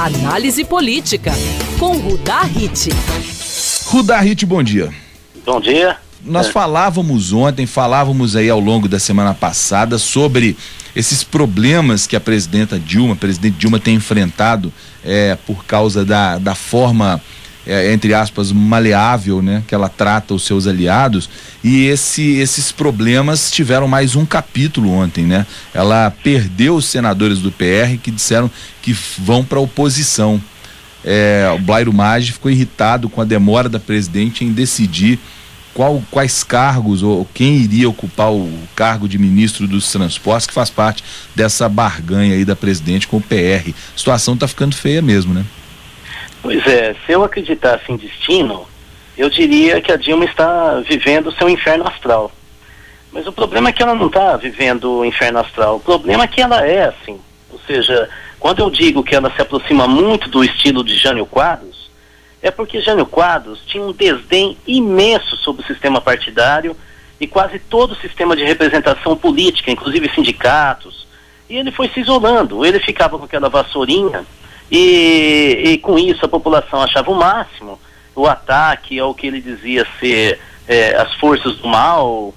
Análise política, com Rudá Hit. Rudá Hit, bom dia. Bom dia. Nós falávamos aí ao longo da semana passada sobre esses problemas que a presidente Dilma tem enfrentado por causa da forma, entre aspas, maleável, né, que ela trata os seus aliados, e esses problemas tiveram mais um capítulo ontem, né? Ela perdeu os senadores do PR que disseram que vão para a oposição. O Blairo Maggi ficou irritado com a demora da presidente em decidir quais cargos ou quem iria ocupar o cargo de ministro dos transportes, que faz parte dessa barganha aí da presidente com o PR. A situação está ficando feia mesmo, né? Pois é, se eu acreditasse em destino, eu diria que a Dilma está vivendo o seu inferno astral. Mas o problema é que ela não está vivendo o inferno astral, o problema é que ela é assim. Ou seja, quando eu digo que ela se aproxima muito do estilo de Jânio Quadros, é porque Jânio Quadros tinha um desdém imenso sobre o sistema partidário e quase todo o sistema de representação política, inclusive sindicatos, e ele foi se isolando. Ele ficava com aquela vassourinha e com isso a população achava o máximo o ataque ao que ele dizia ser as forças do mal,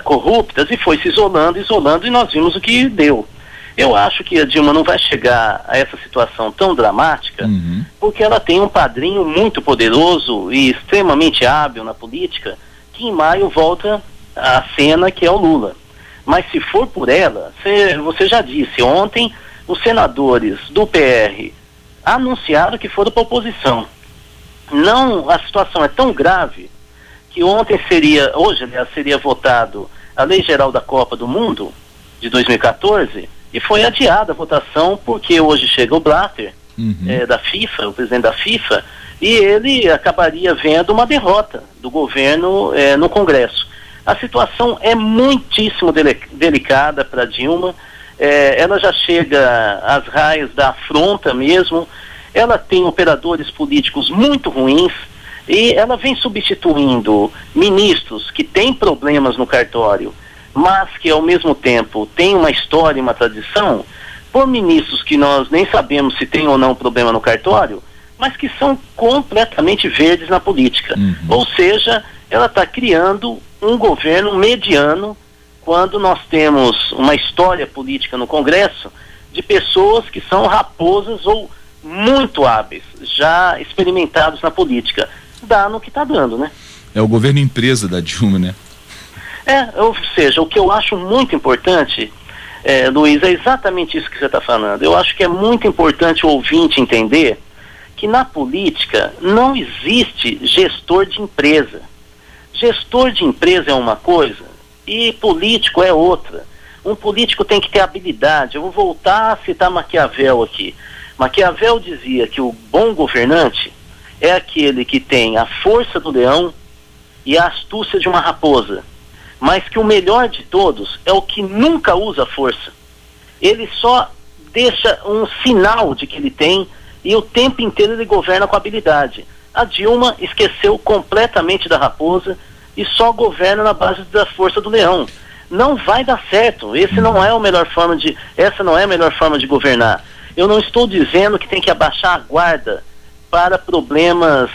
corruptas, e foi se isolando, e nós vimos o que deu. Eu acho que a Dilma não vai chegar a essa situação tão dramática, porque ela tem um padrinho muito poderoso e extremamente hábil na política, que em maio volta à cena, que é o Lula. Mas se for por ela, você já disse, ontem os senadores do PR anunciaram que foram para a oposição. Não, a situação é tão grave que hoje seria votado a Lei Geral da Copa do Mundo de 2014, e foi adiada a votação porque hoje chega o Blatter, da FIFA, o presidente da FIFA, e ele acabaria vendo uma derrota do governo no Congresso. A situação é muitíssimo delicada para Dilma, ela já chega às raias da afronta mesmo, ela tem operadores políticos muito ruins, e ela vem substituindo ministros que têm problemas no cartório, mas que ao mesmo tempo tem uma história e uma tradição, por ministros que nós nem sabemos se tem ou não problema no cartório, mas que são completamente verdes na política. Ou seja, ela está criando um governo mediano, quando nós temos uma história política no Congresso de pessoas que são raposas ou muito hábeis, já experimentados na política. Dá no que está dando, né? É o governo empresa da Dilma, né? Ou seja, o que eu acho muito importante, Luiz, é exatamente isso que você está falando. Eu acho que é muito importante o ouvinte entender que na política não existe gestor de empresa. Gestor de empresa é uma coisa e político é outra. Um político tem que ter habilidade. Eu vou voltar a citar Maquiavel aqui. Maquiavel dizia que o bom governante é aquele que tem a força do leão e a astúcia de uma raposa, mas que o melhor de todos é o que nunca usa força. Ele só deixa um sinal de que ele tem, e o tempo inteiro ele governa com habilidade. A Dilma esqueceu completamente da raposa e só governa na base da força do leão. Não vai dar certo. Essa não é a melhor forma de governar. Eu não estou dizendo que tem que abaixar a guarda para problemas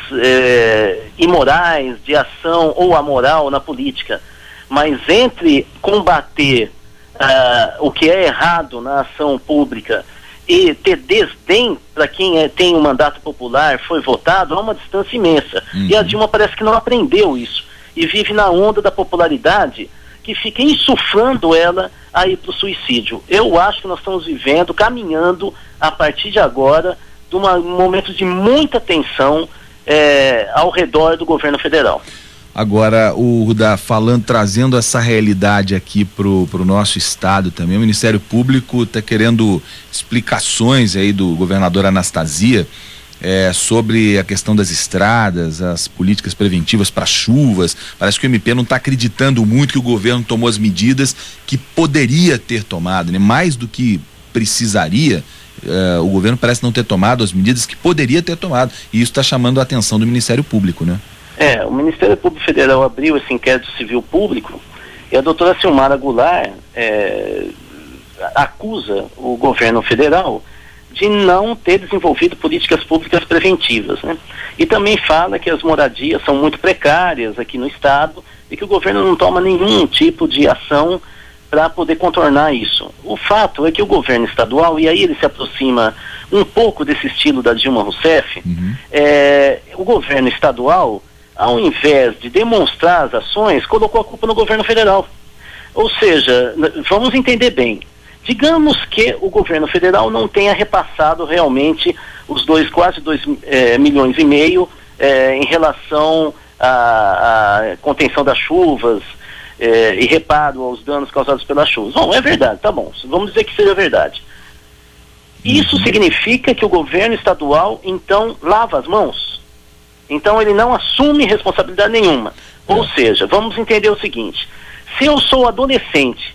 imorais, de ação ou amoral na política. Mas entre combater o que é errado na ação pública e ter desdém para quem tem um mandato popular, foi votado, há uma distância imensa. E a Dilma parece que não aprendeu isso e vive na onda da popularidade que fica insuflando ela a ir para o suicídio. Eu acho que nós estamos caminhando a partir de agora, de um momento de muita tensão ao redor do governo federal. Agora, o Rudá, trazendo essa realidade aqui pro nosso estado também, o Ministério Público está querendo explicações aí do governador Anastasia sobre a questão das estradas, as políticas preventivas para chuvas. Parece que o MP não está acreditando muito que o governo tomou as medidas que poderia ter tomado, né? Mais do que precisaria, o governo parece não ter tomado as medidas que poderia ter tomado, e isso está chamando a atenção do Ministério Público, né? O Ministério Público Federal abriu esse inquérito civil público e a doutora Silmara Goulart acusa o governo federal de não ter desenvolvido políticas públicas preventivas, né? E também fala que as moradias são muito precárias aqui no estado e que o governo não toma nenhum tipo de ação para poder contornar isso. O fato é que o governo estadual, e aí ele se aproxima um pouco desse estilo da Dilma Rousseff, o governo estadual, ao invés de demonstrar as ações, colocou a culpa no governo federal. Ou seja, vamos entender bem, digamos que o governo federal não tenha repassado realmente os quase 2,5 milhões em relação à contenção das chuvas e reparo aos danos causados pelas chuvas. Bom, é verdade, tá bom, vamos dizer que seja verdade. Isso significa que o governo estadual, então, lava as mãos? Então ele não assume responsabilidade nenhuma. Ou seja, vamos entender o seguinte, se eu sou adolescente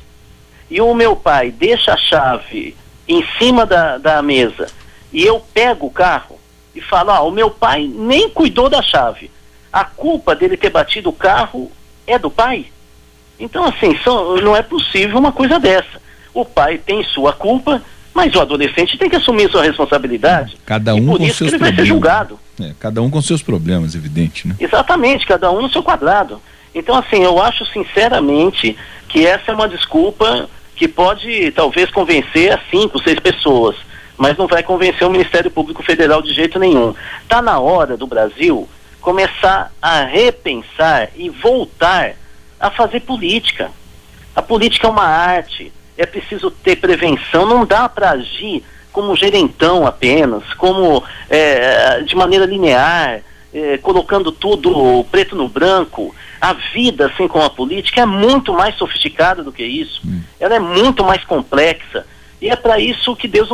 e o meu pai deixa a chave em cima da mesa e eu pego o carro e falo, o meu pai nem cuidou da chave, a culpa dele ter batido o carro é do pai? Então, assim, não é possível uma coisa dessa. O pai tem sua culpa, mas o adolescente tem que assumir sua responsabilidade. Cada um e por com isso seus que ele problemas. vai ser julgado. Cada um com seus problemas, evidente, né? Exatamente, cada um no seu quadrado. Então, assim, eu acho sinceramente que essa é uma desculpa que pode talvez convencer a 5, 6 pessoas, mas não vai convencer o Ministério Público Federal de jeito nenhum. Está na hora do Brasil começar a repensar e voltar a fazer política. A política é uma arte, é preciso ter prevenção, não dá para agir como gerentão apenas, como de maneira linear, colocando tudo preto no branco. A vida, assim como a política, é muito mais sofisticada do que isso. Ela é muito mais complexa. E é para isso que Deus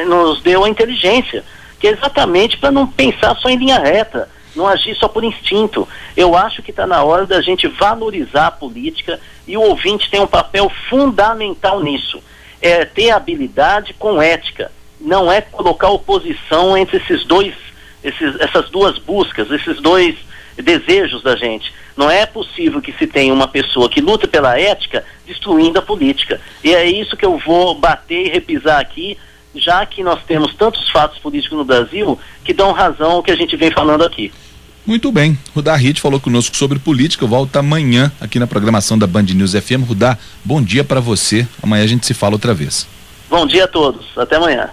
nos deu a inteligência, que é exatamente para não pensar só em linha reta, não agir só por instinto. Eu acho que está na hora da gente valorizar a política e o ouvinte tem um papel fundamental nisso. É ter habilidade com ética. Não é colocar oposição entre essas duas buscas, esses dois desejos da gente. Não é possível que se tenha uma pessoa que luta pela ética destruindo a política. E é isso que eu vou bater e repisar aqui, já que nós temos tantos fatos políticos no Brasil que dão razão ao que a gente vem falando aqui. Muito bem, Rudá Hit falou conosco sobre política, volta amanhã aqui na programação da Band News FM. Rudá, bom dia para você, amanhã a gente se fala outra vez. Bom dia a todos, até amanhã.